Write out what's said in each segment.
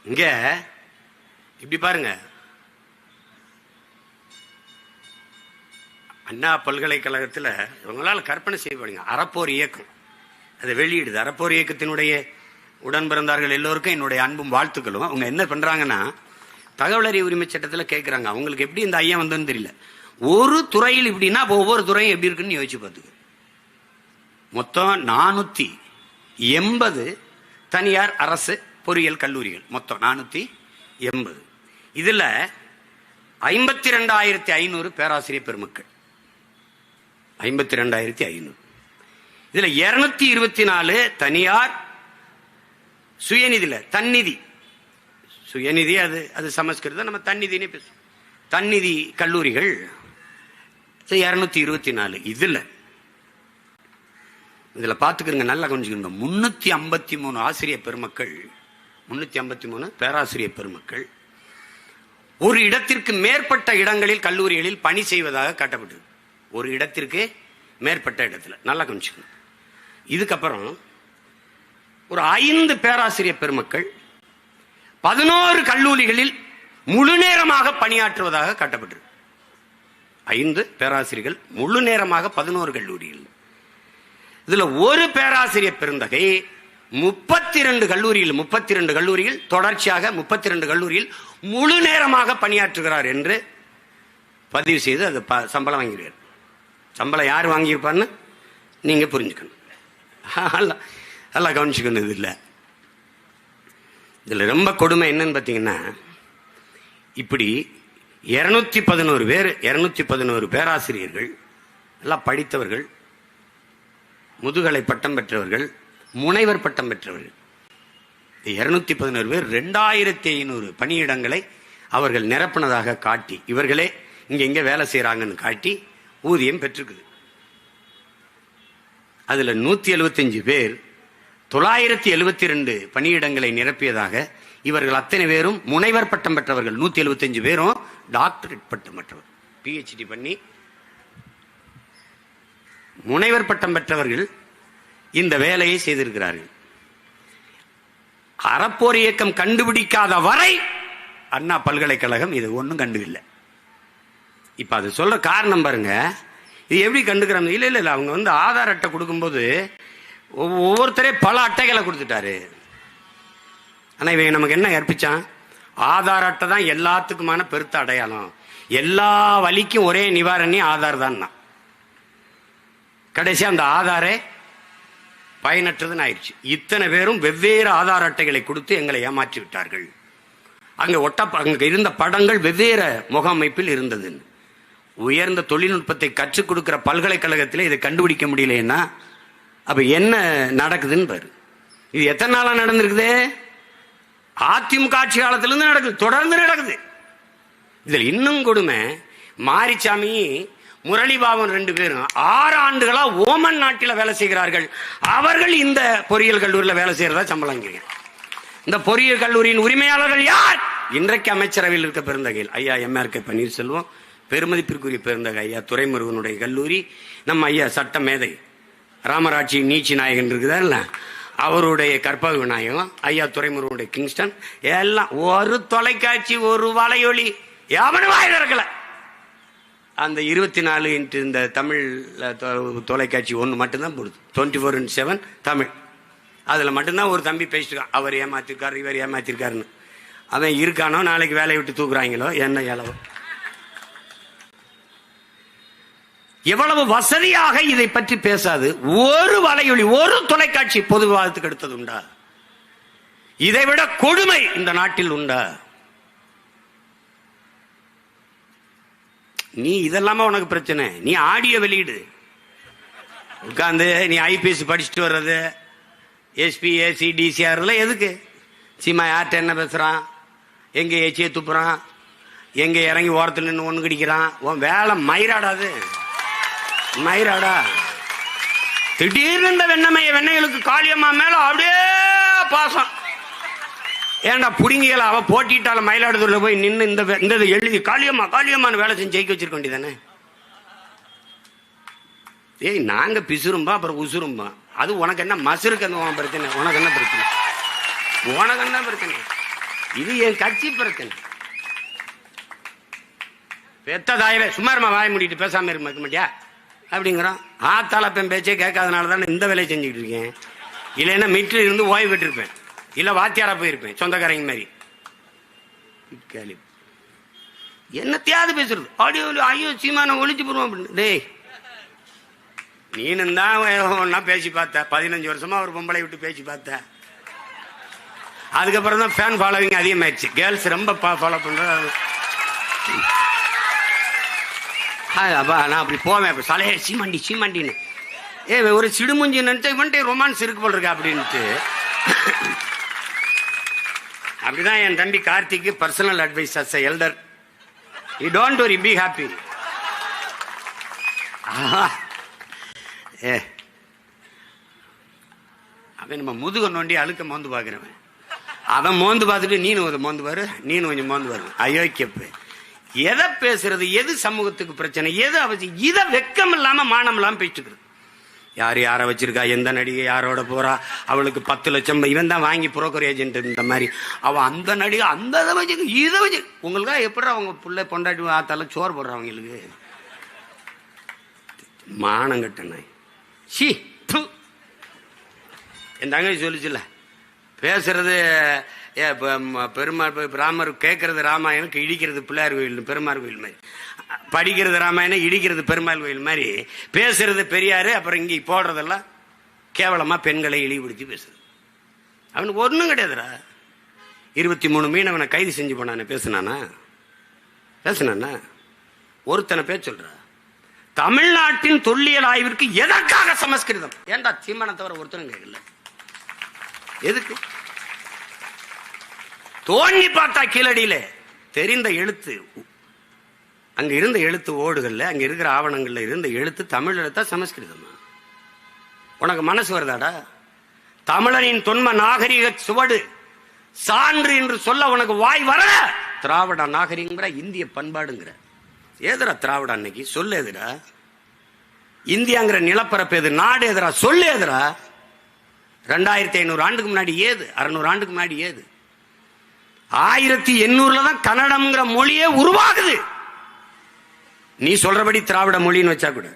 இங்க இப்படி பாருங்க, அண்ணா பல்கலைக்கழகத்தில் இவங்களால கற்பனை செய்வாங்க அறப்போர் இயக்கம் அதை வெளியிடுது. அறப்போர் இயக்கத்தினுடைய உடன் பிறந்தார்கள் எல்லோருக்கும் என்னுடைய அன்பும் வாழ்த்துக்களும். அவங்க என்ன பண்றாங்கன்னா, தகவல் அறிவு உரிமை சட்டத்தில் கேட்கிறாங்க, அவங்களுக்கு எப்படி இந்த ஐயம் வந்ததுன்னு தெரியல. ஒரு துறையில் இப்படின்னா ஒவ்வொரு துறையும் எப்படி இருக்குன்னு யோசிச்சு பார்த்துக்க. மொத்தம் 480 தனியார் அரசு பொறியியல் கல்லூரிகள், மொத்தம் 480. இதுல 52,500 பேராசிரியர் பெருமக்கள், 52,500. இதுல 224 தனியார் சுயநிதியில தன்னிதி, சுயநிதி அது சமஸ்கிருதம், நம்ம தன்னிதினே பேசுவோம், தன்னிதி கல்லூரிகள் 224. இதுல பாத்துக்கிறங்க, நல்லா கொஞ்சம் 353 ஆசிரியர் பெருமக்கள், 353 பேராசிரியர் பெருமக்கள் ஒரு இடத்திற்கு மேற்பட்ட இடங்களில் கல்லூரிகளில் பணி செய்வதாக காட்டப்பட்டது. ஒரு இடத்திற்கு மேற்பட்ட இடத்துல நல்லா கொஞ்சம். இதுக்கப்புறம் ஒரு 5 பேராசிரியர் பெருமக்கள் 11 கல்லூரிகளில் முழு நேரமாக பணியாற்றுவதாக காட்டப்பட்டது. 5 பேராசிரியர்கள் முழு நேரமாக 11 கல்லூரிகள். இதுல ஒரு பேராசிரியர் பெருந்தகை 32 கல்லூரியில் தொடர்ச்சியாக 32 கல்லூரியில் முழு நேரமாக பணியாற்றுகிறார் என்று பதிவு செய்து அது சம்பளம் வாங்கிறார். சம்பளம் யார் வாங்கியிருப்பார்னு நீங்க புரிஞ்சுக்கணும், நல்லா கவனிச்சுக்கணும். இதுல ரொம்ப கொடுமை என்னன்னு பாத்தீங்கன்னா, இப்படி 211 பேராசிரியர்கள், எல்லாம் படித்தவர்கள், முதுகலை பட்டம் பெற்றவர்கள், முனைவர் பட்டம் பெற்றவர்கள், 211 பேர் 2500 பணியிடங்களை அவர்கள் நிரப்பினதாக காட்டி, இவர்களே இங்க வேலை செய்யறாங்கன்னு காட்டி ஊதியம் பெற்றிருக்குது. அதுல 175 பேர் 972 பணியிடங்களை நிரப்பியதாக, இவர்கள் அத்தனை பேரும் முனைவர் பட்டம் பெற்றவர்கள். 175 பேரும் டாக்டரேட் பட்டம் பெற்றவர், PhD பண்ணி முனைவர் பட்டம் பெற்றவர்கள் இந்த வேலையை செய்திருக்கிறார்கள். அறப்போர் இயக்கம் கண்டுபிடிக்காத வரை அண்ணா பல்கலைக்கழகம் இது ஒன்றும் கண்டுகல. இப்ப அது சொல்ற காரணம் பாருங்க, இது எப்படி கண்டுக்கிறாங்க. இல்ல அவங்க ஆதார் அட்டை கொடுக்கும்போது ஒவ்வொருத்தரே பல அட்டைகளை கொடுத்துட்டாரு. ஆனா இவன் நமக்கு என்ன கற்பிச்சான், ஆதார் அட்டை தான் எல்லாத்துக்குமான பெருத்த அடையாளம், எல்லா வலிக்கும் ஒரே நிவாரணி ஆதார் தான். கடைசி அந்த ஆதாரே பயனற்றதுன்னு ஆயிடுச்சு. இத்தனை பேரும் வெவ்வேறு ஆதார் அட்டைகளை கொடுத்து எங்களை ஏமாற்றி விட்டார்கள். அங்க இருந்த படங்கள் வெவ்வேறு முகமைப்பில் இருந்தது. உயர்ந்த தொழில்நுட்பத்தை கற்றுக் கொடுக்கிற பல்கலைக்கழகத்தில் இதை கண்டுபிடிக்க முடியலன்னா அப்ப என்ன நடக்குதுன்னு பாரு. இது எத்தனை நாளா நடந்திருக்குது? அதிமுக ஆட்சி காலத்திலிருந்து நடக்குது, தொடர்ந்து நடக்குது. இதுல இன்னும் கொடுமை, மாரிச்சாமி முரளிபாபன் 2 பேரும் 6 ஆண்டுகளா ஓமன் நாட்டில் வேலை செய்கிறார்கள். அவர்கள் இந்த பொறியியல் கல்லூரியில் வேலை செய்யறதா சம்பளம். இந்த பொறியியல் கல்லூரியின் உரிமையாளர்கள் யார்? இன்றைக்கு அமைச்சரவையில் இருக்க பெருந்தகையில் ஐயா MRK பன்னீர்செல்வம், பெருமதிப்பிற்குரிய பெருந்தகை ஐயா துரைமுருகனுடைய கல்லூரி, நம்ம ஐயா சட்ட மேதை ராமராட்சி நீச்சி நாயகன் இருக்குதா, அவருடைய கற்பக விநாயகம், ஐயா துரைமுருகனுடைய கிங்ஸ்டன், எல்லாம் ஒரு தொலைக்காட்சி, ஒரு வலையொலி எவனும் வாயில இருக்கல. அந்த 24 இந்த தமிழ் தொலைக்காட்சி ஒன்று மட்டும்தான் போடுது, 24/7 தமிழ். அதுல மட்டும்தான் ஒரு தம்பி பேசிட்டு, அவர் ஏமாத்திருக்காரு, இவர் ஏமாத்திருக்காருன்னு. அவன் இருக்கானோ நாளைக்கு வேலையை விட்டு தூக்குறாங்களோ என்ன ஏலவோ. எவ்வளவு வசதியாக இதை பற்றி பேசாது ஒரு வலையொலி, ஒரு தொலைக்காட்சி பொது விவாதத்துக்கு எடுத்தது உண்டா? இதைவிட கொடுமை இந்த நாட்டில் உண்டா? நீ இதெல்லாம உனக்கு பிரச்சனை, நீ ஆடியோ வெளியிடு, உட்கார்ந்து நீ IPS படிச்சுட்டு வர்றது, SP AC DCR எதுக்கு? சீமா யார்கிட்ட என்ன பேசுறான், எங்க ஏச்சியை துப்புறான், எங்க இறங்கி ஓரத்தில் நின்று ஒண்ணு கடிக்கிறான், உன் வேலை மயிராடாது, மயிராடா. திடீர்னு இந்த வெண்ணைகளுக்கு காளியம்மா மேல அப்படியே பாசம். ஏன்டா புடிங்கியல அவ போட்டிட்டால மயிலாடுதுறையில போய் நின்று இந்த எழுதி காளியம்மான்னு வேலை செஞ்சு ஜெயிக்க வச்சிருக்க வேண்டியதானே. ஏய் நாங்க பிசுரும்பா அப்புறம் உசுரும்பா, அது உனக்கு என்ன மசுருக்கு அந்த பிரச்சனை, உனக்கு என்ன பிரச்சனை, உனக்கு என்ன பிரச்சனை? இது என் கட்சி பிரச்சனை. பெத்த தாயவே சும்மா வாய மூடிட்டு பேசாம இருக்க மாட்டியா அப்படிங்கிறோம். ஆத்தாளப்பன் பேச்சே கேட்காதனால தான் இந்த வேலையை செஞ்சுக்கிட்டு இருக்கேன். இல்லைன்னா மீட்டர் இருந்து ஓய்வு பெற்றிருப்பேன், இல்ல வாத்தியாரா போயிருப்பேன் சொந்தக்காரங்க மாதிரி. என்னத்தையாவது பேசுறது ஆடியோ, ஐயோ சீமான ஒழிச்சு போடுவோம் அப்படின்னு. டேய் நீனும் தான் ஒன்னா பேசி பார்த்த, 15 வருஷமா ஒரு பொம்பளை விட்டு பேசி பார்த்த. அதுக்கப்புறம் தான் ஃபேன் ஃபாலோவிங் அதிகமாயிடுச்சு. கேர்ள்ஸ் ரொம்ப ஃபாலோ பண்றது. அப்பா நான் அப்படி போவேன் சலையே சீமாண்டி சீமாண்டின்னு. ஒரு சிடுமுஞ்சி நினைச்ச ரொமான்ஸ் இருக்கு போல் இருக்கா அப்படின்ட்டு. அப்படிதான் என் தம்பி கார்த்திக்கு personal advice as elder. You don't worry, be happy. அவன் நம்ம முதுக நோண்டி அழுக்க மோந்து பாக்குறவன். அவன் மோந்து பார்த்துட்டு நீனு மோந்து பாரு, நீனு கொஞ்சம் மோந்து பாரு. அயோக்கியப்பு. எதை பேசுறது, எது சமூகத்துக்கு பிரச்சனை, எது அவசியம், இதை வெக்கம் இல்லாம மானம் இல்லாம பேசிக்கிறது. யார் யாரை வச்சிருக்கா, எந்த நடிகை யாரோட போறா, அவளுக்கு 10 லட்சம் இவன் தான் வாங்கி புரோக்கர் ஏஜென்ட் இந்த மாதிரி, அவன் அந்த நடிகை அந்த இதை வச்சு இதை வச்சு உங்களுக்கா எப்படி அவங்க பிள்ளை பொண்டாட்டி ஆத்தால சோறு போடுறவங்களுக்கு மானம் கட்டண. சி என் தங்கச்சி சொல்லிச்சுல, பேசுறது பெருமாள் ராமர், கேட்கறது ராமாயணம், இடிக்கிறது பிள்ளையார் கோயில் பெருமாள் கோயில் மாதிரி, படிக்கிறது ராமாயணம், இடிக்கிறது பெருமாள் கோயில் மாதிரி, பேசுறது பெரியாரு, அப்புறம் இங்கே போடுறதெல்லாம் கேவலமா பெண்களை இழிவுபடுத்தி பேசுறது. அவனுக்கு ஒன்றும் கிடையாதுடா. 23 மீனவனை கைது செஞ்சு போனானே, பேசுனானா ஒருத்தனை பேர் சொல்ற. தமிழ்நாட்டின் தொல்லியல் ஆய்விற்கு எதற்காக சமஸ்கிருதம்? ஏன்டா சீமானை தவிர ஒருத்தனும் கேட்கல. எதுக்கு? தோண்டி பார்த்தா கீழடியில தெரிந்த எழுத்து, அங்க இருந்த எழுத்து ஓடுகள்ல, அங்க இருக்கிற ஆவணங்கள்ல இருந்த எழுத்து தமிழ் எழுத்தா சமஸ்கிருதமா? உனக்கு மனசு வருதாடா? தமிழனின் தொன்ம நாகரிக சுவடு சான்று என்று சொல்ல உனக்கு வாய் வர? திராவிட நாகரிகங்கிற, இந்திய பண்பாடுங்கிற. ஏதுரா திராவிட அன்னைக்கு சொல்லு? எதுரா இந்தியாங்கிற நிலப்பரப்பு? எது நாடு? எதுரா சொல்லு? எதுரா 2500 ஆண்டுக்கு முன்னாடி ஏது? 600 ஆண்டுக்கு முன்னாடி ஏது? 1800 தான் கன்னடம்ங்கிற மொழியே உருவாகுது. நீ சொல்றபடி திராவிட மொழின்னு வச்சா கூட.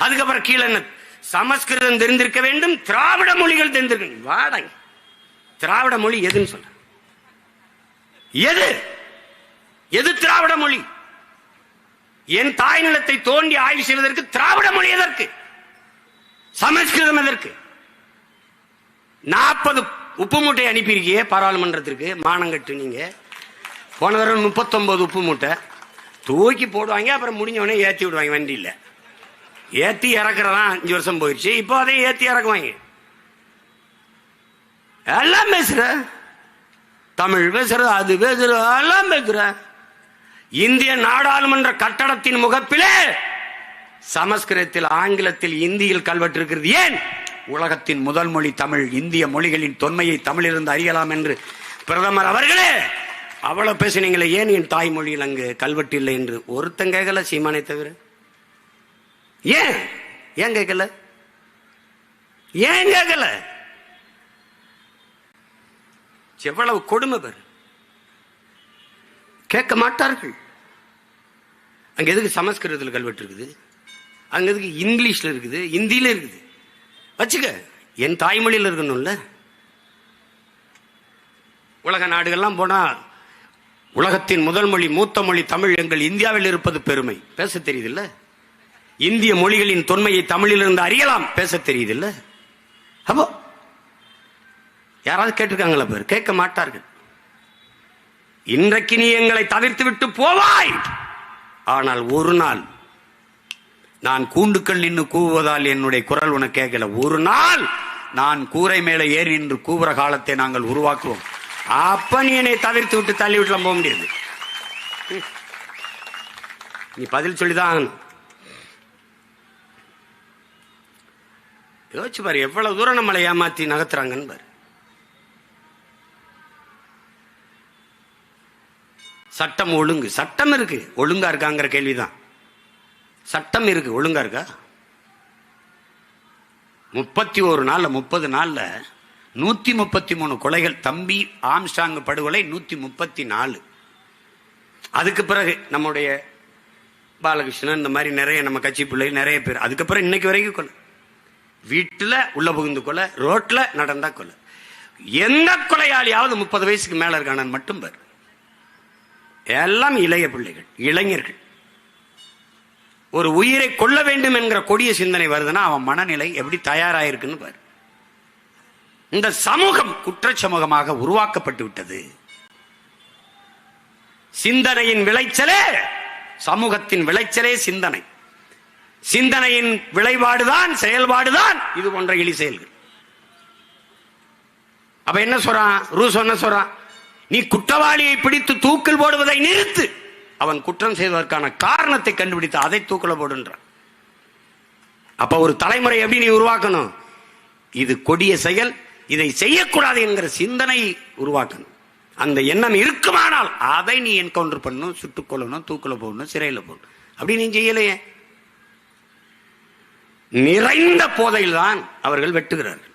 அதுக்கப்புறம் கீழே என்ன? சமஸ்கிருதம் தெரிந்திருக்க வேண்டும், திராவிட மொழிகள் தெரிந்திருக்க. வாடங்க, திராவிட மொழி எதுன்னு சொல்ற? எது எது திராவிட மொழி? என் தாய் நிலத்தை தோண்டி ஆய்வு செய்வதற்கு திராவிட மொழி எதற்கு? சமஸ்கிருதம் எதற்கு? 40 உப்பு மூட்டை அனுப்பியிருக்கிய பாராளுமன்றத்திற்கு, மானங்கட்டு. நீங்க போன தடவை 39 உப்பு மூட்டை தூக்கி போடுவாங்க, அப்புறம் முடிஞ்சவனே ஏற்றி விடுவாங்க. வண்டியில் ஏற்றி இறக்குறதா 5 வருஷம் போயிடுச்சு. இப்போ அதை ஏற்றி இறக்குவாங்க. எல்லாம் பேசுற, தமிழ் பேசுற, அது பேசுற, எல்லாம் பேசுற. இந்திய நாடாளுமன்ற கட்டடத்தின் முகப்பிலே சமஸ்கிருதத்தில், ஆங்கிலத்தில், இந்தியில் கல்வெட்டு இருக்கிறது. ஏன்? உலகத்தின் முதல் மொழி தமிழ், இந்திய மொழிகளின் தொன்மையை தமிழிலிருந்து அறியலாம் என்று பிரதமர் அவர்களே அவ்வளவு பேசினீங்களே, ஏன் என் தாய்மொழியில் அங்கு கல்வெட்டு இல்லை என்று ஒருத்தன் கேட்கல, சீமானை தவிர. ஏன் ஏன் கேட்கல? ஏன் கேட்கல? எவ்வளவு கொடுமை பேர். கேட்க மாட்டார்கள். அங்க எதுக்கு சமஸ்கிருதத்தில் கல்வெட்டு இருக்குது? அங்க எதுக்கு இங்கிலீஷ்ல இருக்குது, இந்தியில இருக்குது? வச்சுக்க, என் தாய்மொழியில் இருக்கணும்ல. உலக நாடுகள்லாம் போனா உலகத்தின் முதல் மொழி, மூத்த மொழி தமிழ், எங்கள் இந்தியாவில் இருப்பது பெருமை பேச தெரியுதில்ல. இந்திய மொழிகளின் தொன்மையை தமிழிலிருந்து அறியலாம் பேச தெரியுதில்ல. அப்போ யாராவது கேட்டிருக்காங்களா? பேர் கேட்க மாட்டார்கள். இன்றைக்கு நீ எங்களை தவிர்த்து விட்டு போவாய், ஆனால் ஒரு நாள் நான் கூண்டுக்கள் நின்று கூவுவதால் என்னுடைய குரல் உனக்கு கேட்கல. ஒரு நாள் நான் கூரை மேலே ஏறி நின்று கூவுற காலத்தை நாங்கள் உருவாக்குவோம். அப்ப நீ என்னை தவிர்த்து விட்டு தள்ளி விட்டுலாம் போக முடியாது. நீ பதில் சொல்லிதான். யோசிச்சு பாரு, எவ்வளவு தூரம் நம்மளை ஏமாத்தி நகர்த்துறாங்கன்னு பாரு. சட்டம் ஒழுங்கு, சட்டம் இருக்கு, ஒழுங்கா இருக்காங்கிற கேள்விதான். சட்டம் இருக்கு, ஒழுங்கா இருக்கா? 31 நாள்ல 30 நாள்ல 133 கொலைகள். தம்பி ஆம்ஸ்டாங் படுகொலை 134. அதுக்கு பிறகு நம்முடைய பாலகிருஷ்ணன், இந்த மாதிரி நிறைய நம்ம கட்சி பிள்ளைகள் நிறைய பேர். அதுக்கப்புறம் இன்னைக்கு வரைக்கும் கொலை. வீட்டுல உள்ள புகுந்து கொலை, ரோட்ல நடந்தா கொலை. எந்த கொலையாளியாவது 30 வயசுக்கு மேல இருக்கானு மட்டும் பாரு. எல்லாம் இளைய பிள்ளைகள், இளைஞர்கள். ஒரு உயிரை கொல்ல வேண்டும் என்கிற கொடிய சிந்தனை வருதுன்னா அவன் மனநிலை எப்படி தயாராயிருக்குன்னு பாரு. இந்த சமூகம் குற்ற சமூகமாக உருவாக்கப்பட்டு விட்டது. சிந்தனையின் விளைச்சலே சமூகத்தின் விளைச்சலே சிந்தனை. சிந்தனையின் விளைபாடுதான் செயல்பாடுதான் இது போன்ற இழி செயல்கள். அப்ப என்ன சொல்றான் ரூசோ? என்ன சொல்றான்? நீ குற்றவாளியை பிடித்து தூக்கில் போடுவதை நிறுத்து. அவன் குற்றம் செய்வதற்கான காரணத்தை கண்டுபிடித்து அதை தூக்கில போடுன்றான். அப்ப ஒரு தலைமுறை எப்படி நீ உருவாக்கணும்? இது கொடிய செயல், இதை செய்யக்கூடாது என்கிற சிந்தனை உருவாக்கணும். அந்த எண்ணம் இருக்குமானால் அதை நீ என்கவுண்டர் பண்ணணும், சுட்டுக் கொள்ளணும், தூக்கில போடணும், சிறையில் போடணும். அப்படி நீ செய்யலையே. நிறைந்த போதையில் தான் அவர்கள் வெட்டுகிறார்கள்.